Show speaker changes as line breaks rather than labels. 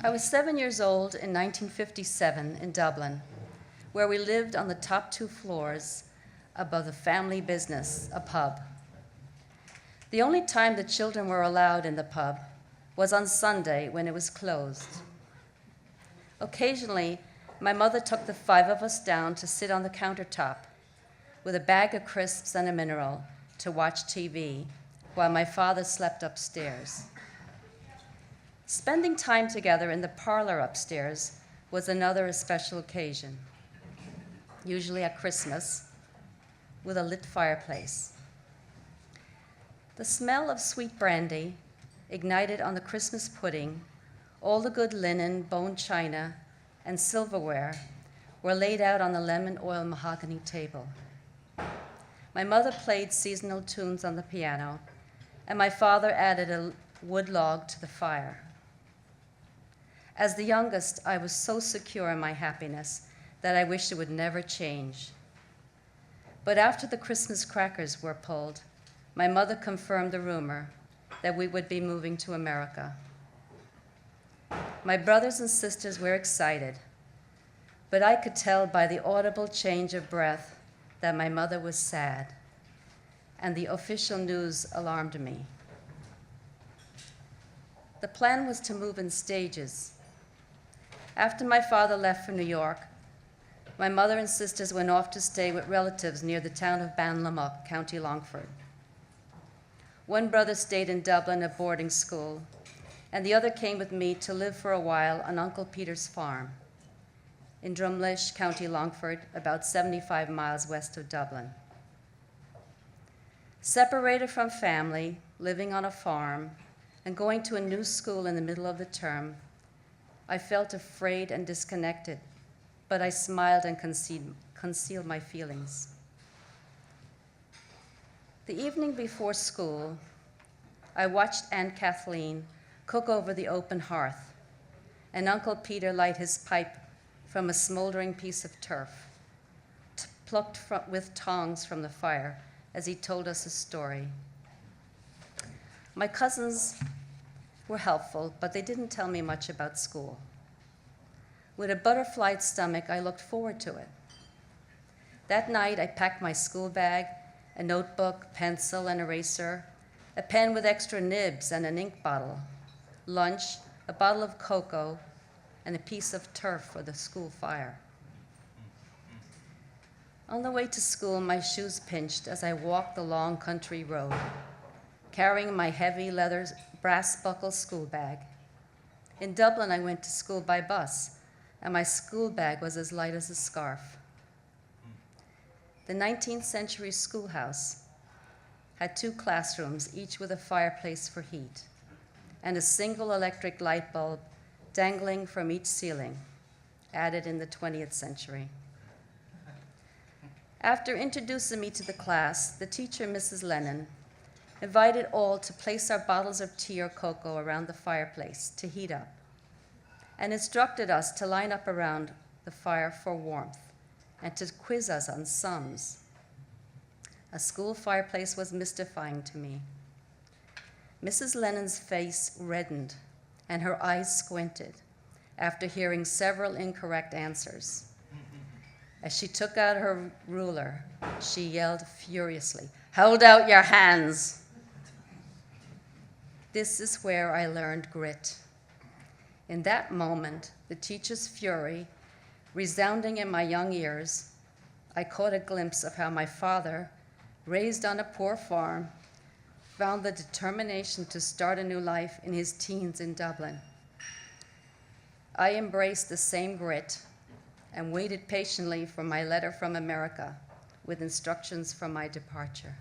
I was 7 years old in 1957 in Dublin, where we lived on the top 2 floors above the family business, a pub. The only time the children were allowed in the pub was on Sunday when it was closed. Occasionally, my mother took the 5 of us down to sit on the countertop with a bag of crisps and a mineral to watch TV while my father slept upstairs. Spending time together in the parlor upstairs was another special occasion, usually at Christmas, with a lit fireplace. The smell of sweet brandy ignited on the Christmas pudding, all the good linen, bone china, and silverware were laid out on the lemon oil mahogany table. My mother played seasonal tunes on the piano, and my father added a wood log to the fire. As the youngest, I was so secure in my happiness that I wished it would never change. But after the Christmas crackers were pulled, my mother confirmed the rumor that we would be moving to America. My brothers and sisters were excited, but I could tell by the audible change of breath that my mother was sad, and the official news alarmed me. The plan was to move in stages. After my father left for New York, my mother and sisters went off to stay with relatives near the town of Banlamuck, County Longford. One brother stayed in Dublin at boarding school, and the other came with me to live for a while on Uncle Peter's farm in Drumlish, County Longford, about 75 miles west of Dublin. Separated from family, living on a farm, and going to a new school in the middle of the term, I felt afraid and disconnected, but I smiled and concealed my feelings. The evening before school, I watched Aunt Kathleen cook over the open hearth, and Uncle Peter light his pipe from a smoldering piece of turf, plucked with tongs from the fire as he told us a story. My cousins were helpful, but they didn't tell me much about school. With a butterflied stomach, I looked forward to it. That night, I packed my school bag, a notebook, pencil, and eraser, a pen with extra nibs and an ink bottle, lunch, a bottle of cocoa, and a piece of turf for the school fire. On the way to school, my shoes pinched as I walked the long country road, carrying my heavy leather brass buckle school bag. In Dublin, I went to school by bus, and my school bag was as light as a scarf. The 19th century schoolhouse had 2 classrooms, each with a fireplace for heat, and a single electric light bulb dangling from each ceiling, added in the 20th century. After introducing me to the class, the teacher, Mrs. Lennon, invited all to place our bottles of tea or cocoa around the fireplace to heat up, and instructed us to line up around the fire for warmth and to quiz us on sums. A school fireplace was mystifying to me. Mrs. Lennon's face reddened and her eyes squinted after hearing several incorrect answers. As she took out her ruler, she yelled furiously, "Hold out your hands!" This is where I learned grit. In that moment, the teacher's fury resounding in my young ears, I caught a glimpse of how my father, raised on a poor farm, found the determination to start a new life in his teens in Dublin. I embraced the same grit and waited patiently for my letter from America with instructions for my departure.